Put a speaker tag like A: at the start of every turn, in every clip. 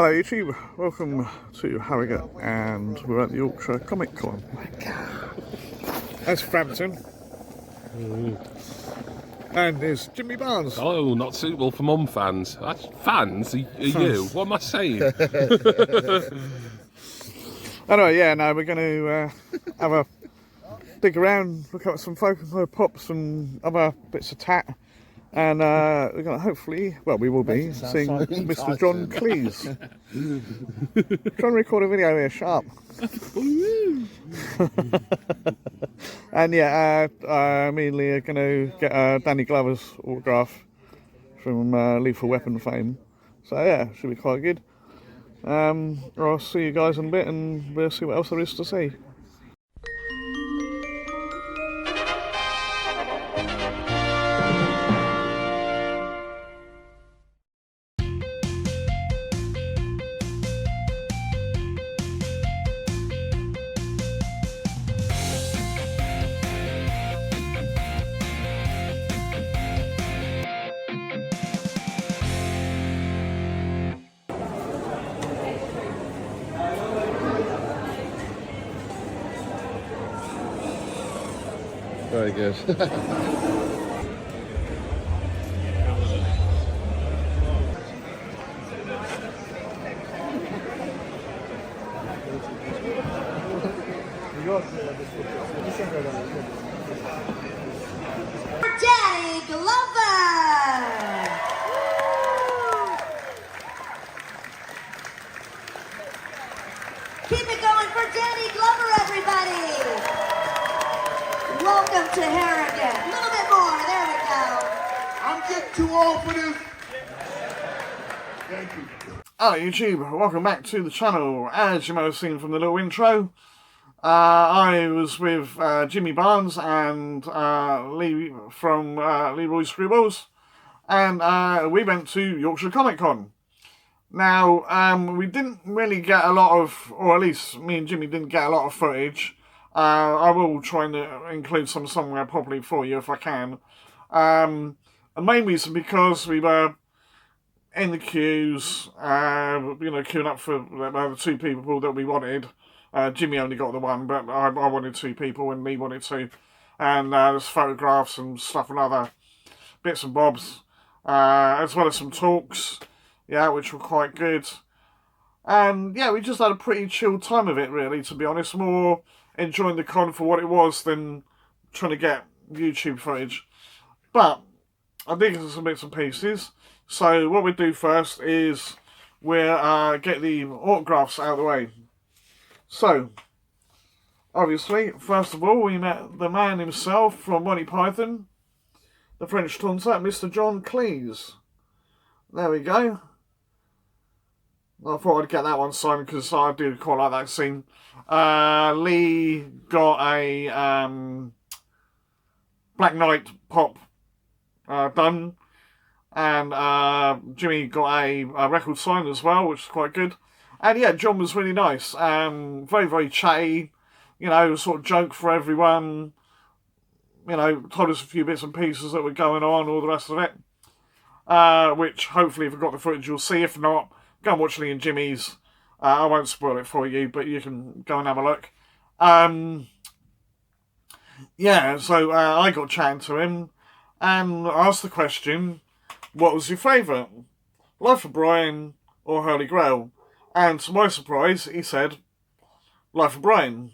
A: Hello YouTube, welcome to Harrogate, and we're at the Yorkshire Comic Con. That's Frampton. And there's Jimmy Barnes.
B: Oh, not suitable for mum fans. Fans? Are you? What am I saying?
A: Anyway, yeah, no, we're going to have a dig around, look at some folklore pops and other bits of tat. And we're going to hopefully, well, we will be seeing Mr. John Cleese. Trying to record a video here, sharp. And yeah, me and Lee are going to get Danny Glover's autograph from Lethal Weapon fame. So yeah, should be quite good. I'll see you guys in a bit and we'll see what else there is to see.
C: Very good.
D: Danny Glover! Keep it going for Danny Glover, everybody! Welcome to Harrogate. A little bit more, there we go.
C: I'm getting too old for this. Thank you.
A: Hello YouTube, welcome back to the channel. As you might have seen from the little intro, I was with Jimmy Barnes and Lee from Leroy Scribbles, and we went to Yorkshire Comic Con. Now, we didn't really get a lot of, or at least me and Jimmy didn't get a lot of footage. I will try and include some somewhere properly for you if I can. The main reason because we were in the queues, queuing up for the two people that we wanted. Jimmy only got the one, but I wanted two people and Lee wanted two. And there's photographs and stuff and other bits and bobs, as well as some talks, yeah, which were quite good. And yeah, we just had a pretty chill time of it, really, to be honest. More enjoying the con for what it was than trying to get YouTube footage. But I think there's some bits and pieces. So what we do first is we'll get the autographs out of the way. So, obviously, first of all, we met the man himself from Monty Python, the French Taunter, Mr. John Cleese. There we go. I thought I'd get that one signed because I do quite like that scene. Lee got a Black Knight pop done. And Jimmy got a record signed as well, which is quite good. And yeah, John was really nice. Very, very chatty. You know, sort of joke for everyone. You know, told us a few bits and pieces that were going on, all the rest of it. Which, hopefully, if you've got the footage, you'll see. If not, go and watch Lee and Jimmy's. I won't spoil it for you, but you can go and have a look. Yeah, so I got chatting to him and asked the question, what was your favourite? Life of Brian or Holy Grail? And to my surprise, he said, Life of Brian.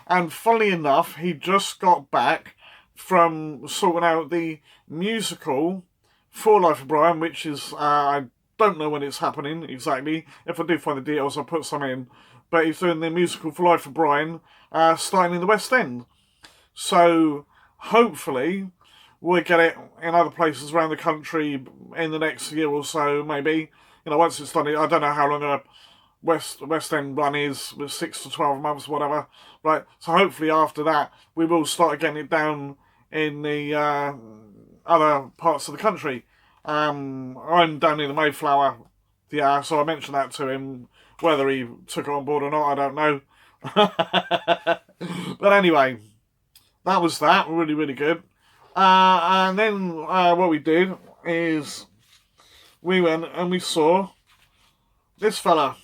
A: And funnily enough, he just got back from sorting out the musical for Life of Brian, which is, I don't know when it's happening exactly. If I do find the details, I'll put some in. But he's doing the musical for Life of Brian, starting in the West End. So, hopefully, we'll get it in other places around the country in the next year or so, maybe. You know, once it's done, I don't know how long a West End run is, with 6 to 12 months, whatever. Right, so hopefully after that, we will start getting it down in the other parts of the country. I'm down in the Mayflower, yeah, so I mentioned that to him. Whether he took it on board or not, I don't know. But anyway, that was that. Really, really good. And then what we did is we went and we saw this fella,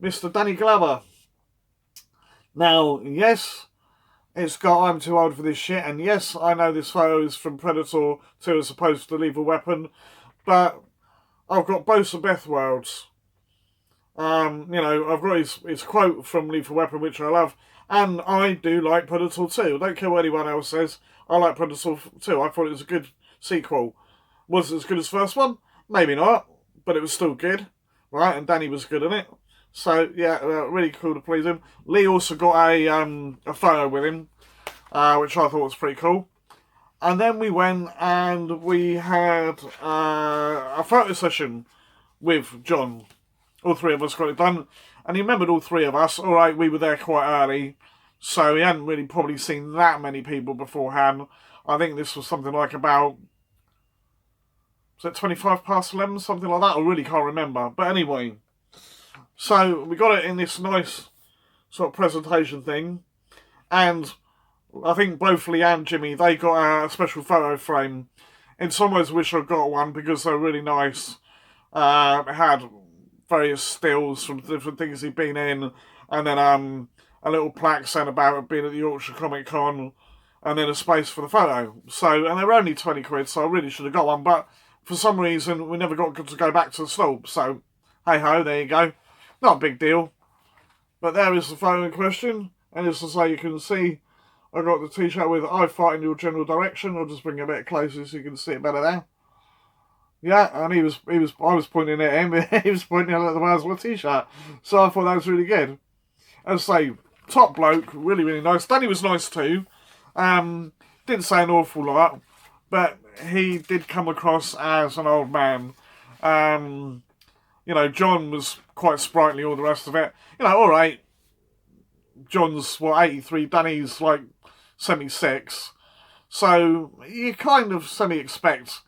A: Mr. Danny Glover. Now, yes, it's got I'm too old for this shit, and yes, I know this photo is from Predator 2 as opposed to Lethal Weapon, but I've got both the best worlds. You know, I've got his quote from Lethal Weapon, which I love, and I do like Predator 2. I don't care what anyone else says, I like Predator 2. I thought it was a good sequel. Was it as good as the first one? Maybe not, but it was still good, right? And Danny was good in it. So, yeah, really cool to please him. Lee also got a photo with him, which I thought was pretty cool. And then we went and we had a photo session with John. All three of us got it done. And he remembered all three of us. All right, we were there quite early, so he hadn't really probably seen that many people beforehand. I think this was something like about, was it 25 past 11, something like that? I really can't remember. But anyway, so we got it in this nice sort of presentation thing. And I think both Lee and Jimmy, they got a special photo frame. In some ways I wish I'd got one because they're really nice. It had various stills from different things he'd been in. And then a little plaque saying about it being at the Yorkshire Comic Con. And then a space for the photo. So, and they were only 20 quid, so I really should have got one. But for some reason, we never got to go back to the store. So, hey-ho, there you go. Not a big deal. But there is the photo in question. And as I say, you can see I got the t-shirt with I fight in your general direction. I'll just bring it a bit closer so you can see it better there. Yeah, and I was pointing at him, he was pointing at the man's t-shirt. So I thought that was really good. As I say, top bloke, really, really nice. Danny was nice too. Didn't say an awful lot, but he did come across as an old man. You know, John was quite sprightly, all the rest of it. You know, alright, John's, 83, Danny's, 76. So, you kind of semi-expect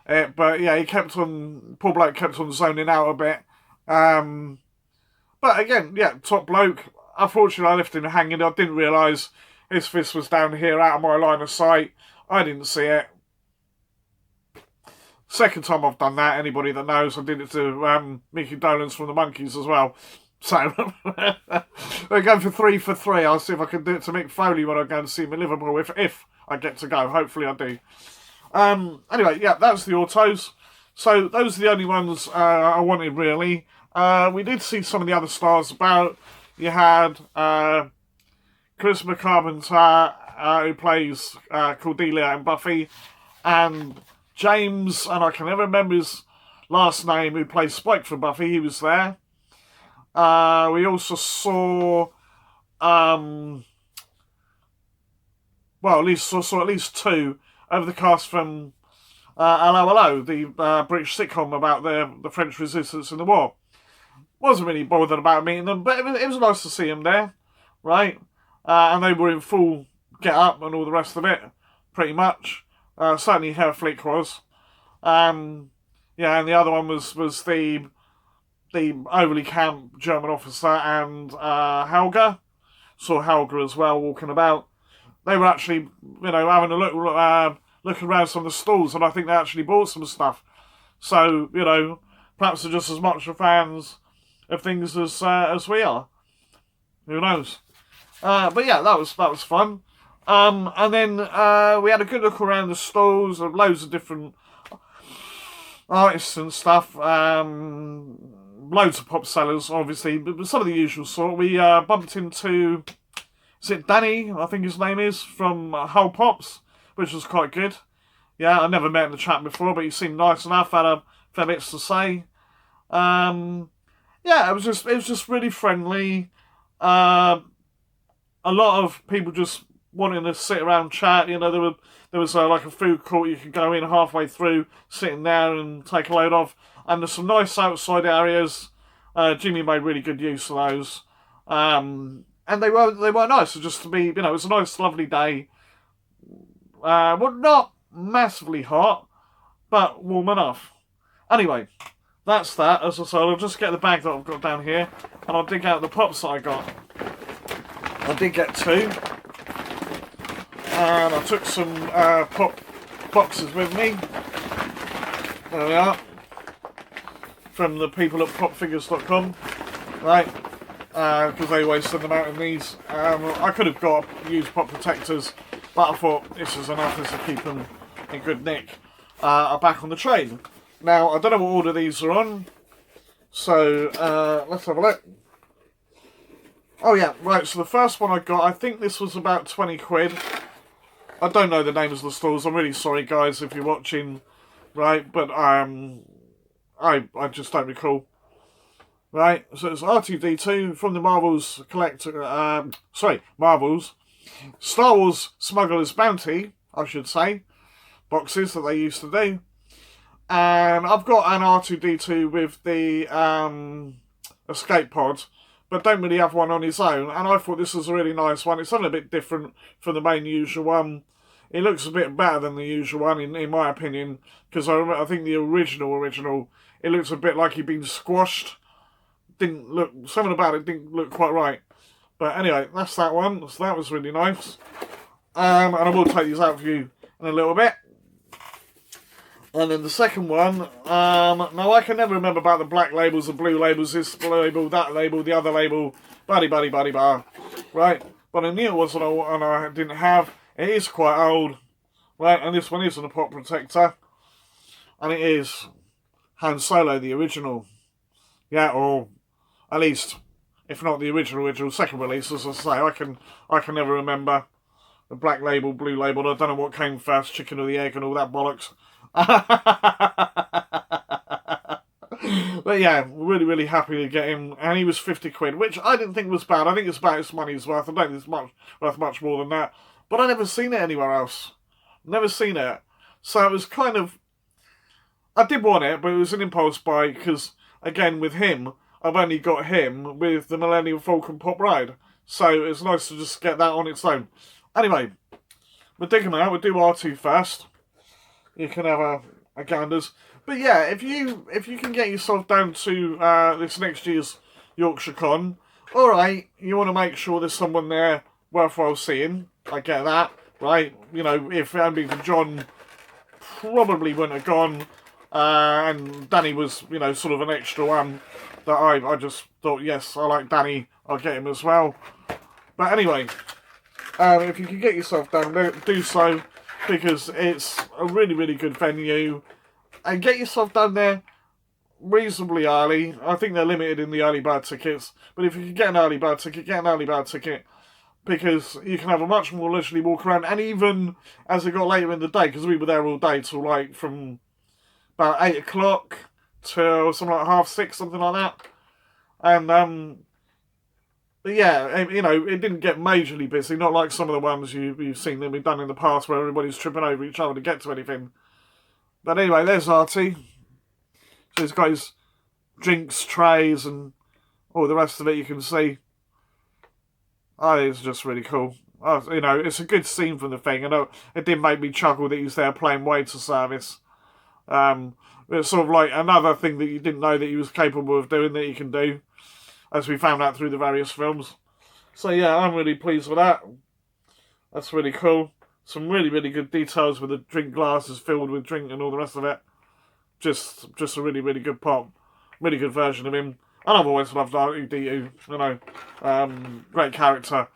A: it, but yeah, poor bloke kept on zoning out a bit. But again, yeah, top bloke. Unfortunately, I left him hanging. I didn't realise his fist was down here, out of my line of sight. I didn't see it. Second time I've done that. Anybody that knows, I did it to Mickey Dolenz from the Monkees as well. So, we're going for 3 for 3. I'll see if I can do it to Mick Foley when I go and see him in Liverpool, if I get to go. Hopefully I do. Anyway, yeah, that's the autos. So, those are the only ones I wanted, really. We did see some of the other stars about. You had Chris McCarpenter, who plays Cordelia and Buffy, and James, and I can never remember his last name, who plays Spike for Buffy. He was there. We also saw, well, at least saw at least 2 of the cast from Hello Hello, the British sitcom about the French resistance in the war. Wasn't really bothered about meeting them, but it was nice to see them there, right? And they were in full get-up and all the rest of it, pretty much. Certainly Herr Flick was. Yeah, and the other one was the overly camp German officer and Helga. Saw Helga as well walking about. They were actually, having a look around some of the stalls, and I think they actually bought some stuff. So, perhaps they're just as much fans of things as we are. Who knows? But yeah, that was fun. And then we had a good look around the stalls of loads of different artists and stuff. Loads of pop sellers, obviously, but some of the usual sort. We bumped into, is it Danny, I think his name is, from Hull Pops, which was quite good. Yeah, I never met in the chat before, but he seemed nice enough, had a fair bits to say. Yeah, it was just really friendly. A lot of people just wanting to sit around chat. There was like a food court you could go in halfway through, sitting there and take a load off. And there's some nice outside areas. Jimmy made really good use of those. And they were nice. Just to be, it was a nice, lovely day. Well, not massively hot, but warm enough. Anyway, that's that. As I said, I'll just get the bag that I've got down here, and I'll dig out the pops that I got. I did get 2, and I took some pop boxes with me. There we are. from the people at popfigures.com, right? Because they always send them out in these. I could have got used pop protectors, but I thought this is enough just to keep them in good nick. Are back on the train. Now, I don't know what order these are on, so let's have a look. Oh yeah, right, so the first one I got, I think this was about 20 quid. I don't know the names of the stores, I'm really sorry guys if you're watching, right, but I just don't recall. Right, so it's R2-D2 from the Marvel's collector, Marvel's Star Wars Smuggler's Bounty, I should say, boxes that they used to do. And I've got an R2-D2 with the escape pod, but don't really have one on his own. And I thought this was a really nice one. It's something a bit different from the main usual one. It looks a bit better than the usual one, in my opinion, because I think the original, it looks a bit like he'd been squashed. Didn't look, something about it didn't look quite right. But anyway, that's that one. So that was really nice. And I will take these out for you in a little bit. And then the second one, now I can never remember about the black labels, the blue labels, this label, that label, the other label, buddy, right? But I knew it was one I didn't have. It is quite old, right? And this one isn't a pop protector. And it is Han Solo, the original. Yeah, or at least, if not the original second release, as I say, I can never remember the black label, blue label. I don't know what came first, chicken or the egg and all that bollocks. But yeah, really happy to get him, and he was 50 quid, which I didn't think was bad. I think it's about his money's worth. I don't think it's worth much more than that, but I never seen it anywhere else. Never seen it, so it was kind of, I did want it, but it was an impulse buy, because again with him, I've only got him with the Millennium Falcon Pop Ride, so it's nice to just get that on its own. Anyway, we'll dig them out. We'll do R2 first. You can have a ganders. But yeah, if you can get yourself down to this next year's Yorkshire Con, alright, you want to make sure there's someone there worthwhile seeing. I get that, right? You know, if it hadn't been for John, probably wouldn't have gone. And Danny was, you know, sort of an extra one that I just thought, yes, I like Danny, I'll get him as well. But anyway, if you can get yourself down there, do so. Because it's a really good venue, and get yourself down there reasonably early. I think they're limited in the early bird tickets, but if you can get an early bird ticket, get an early bird ticket, because you can have a much more leisurely walk around. And even as it got later in the day, because we were there all day till like from about 8 o'clock till something like 6:30, something like that. And but yeah, you know, it didn't get majorly busy, not like some of the ones you've seen that we've done in the past where everybody's tripping over each other to get to anything. But anyway, there's Artie. So he's got his drinks, trays, and all the rest of it you can see. Oh, it's just really cool. Oh, you know, it's a good scene from the thing. I know it did make me chuckle that he's there playing waiter service. It's sort of like another thing that you didn't know that he was capable of doing that he can do, as we found out through the various films. So yeah, I'm really pleased with that. That's really cool. Some really good details with the drink glasses filled with drink and all the rest of it. Just a really good pop. Really good version of him. And I've always loved R2-D2, you know. Great character.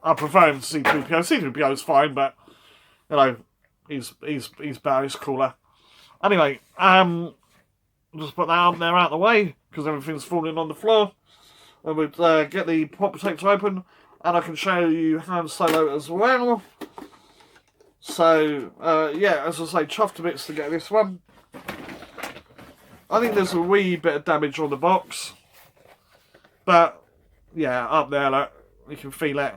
A: I prefer him to C-3PO. C-3PO is fine, but, you know, he's better, he's cooler. Anyway, just put that up there out of the way, because everything's falling on the floor. And we'll get the pop protector open, and I can show you Han Solo as well. So, yeah, as I say, chuffed to bits to get this one. I think there's a wee bit of damage on the box. But, yeah, up there, look, you can feel it.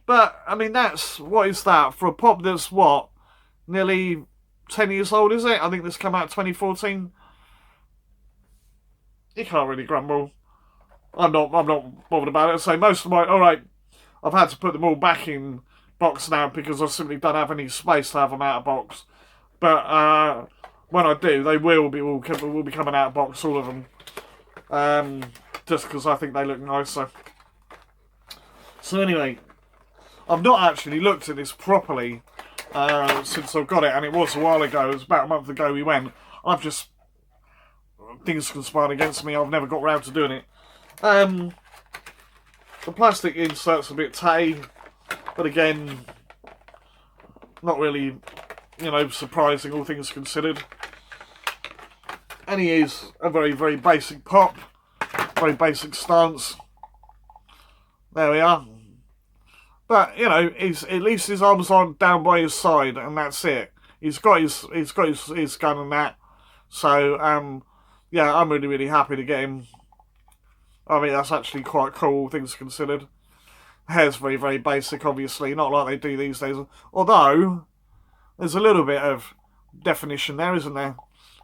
A: But, I mean, what is that? For a pop that's, what, nearly 10 years old, is it? I think this came out 2014. You can't really grumble. I'm not bothered about it. So most of my, alright, I've had to put them all back in box now because I simply don't have any space to have them out of box. But when I do, they will be coming out of box, all of them. Just because I think they look nicer. So anyway, I've not actually looked at this properly since I've got it, and it was a while ago. It was about a month ago we went. I've just things conspired against me. I've never got round to doing it. The plastic insert's a bit tatty, but again, not really, you know, surprising, all things considered. And he is a very, very basic pop, very basic stance. There we are. But, you know, at least his arms aren't down by his side, and that's it. He's got his gun and that. So, yeah, I'm really, really happy to get him. I mean, that's actually quite cool, all things considered. Hair's very, very basic, obviously, not like they do these days. Although, there's a little bit of definition there, isn't there?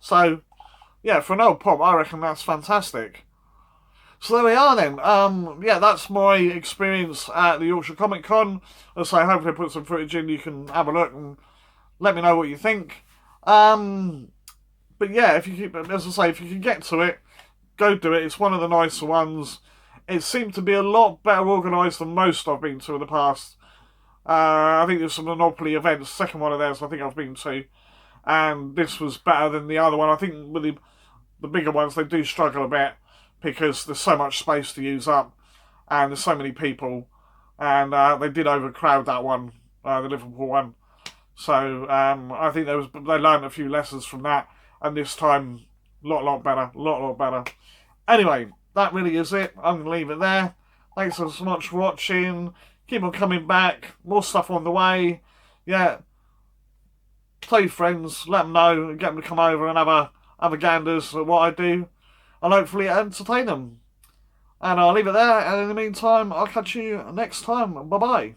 A: So, yeah, for an old pop, I reckon that's fantastic. So there we are then. Yeah, that's my experience at the Yorkshire Comic Con. As I say, hopefully I put some footage in, you can have a look and let me know what you think. But yeah, as I say, if you can get to it, go do it. It's one of the nicer ones. It seemed to be a lot better organised than most I've been to in the past. I think there's some Monopoly events, second one of theirs I think I've been to. And this was better than the other one. I think with the bigger ones, they do struggle a bit because there's so much space to use up and there's so many people. And they did overcrowd that one, the Liverpool one. So I think they learned a few lessons from that. And this time, a lot better. Anyway, that really is it. I'm going to leave it there. Thanks so much for watching. Keep on coming back. More stuff on the way. Yeah. Tell your friends. Let them know. Get them to come over and have a ganders at what I do. And hopefully entertain them. And I'll leave it there. And in the meantime, I'll catch you next time. Bye-bye.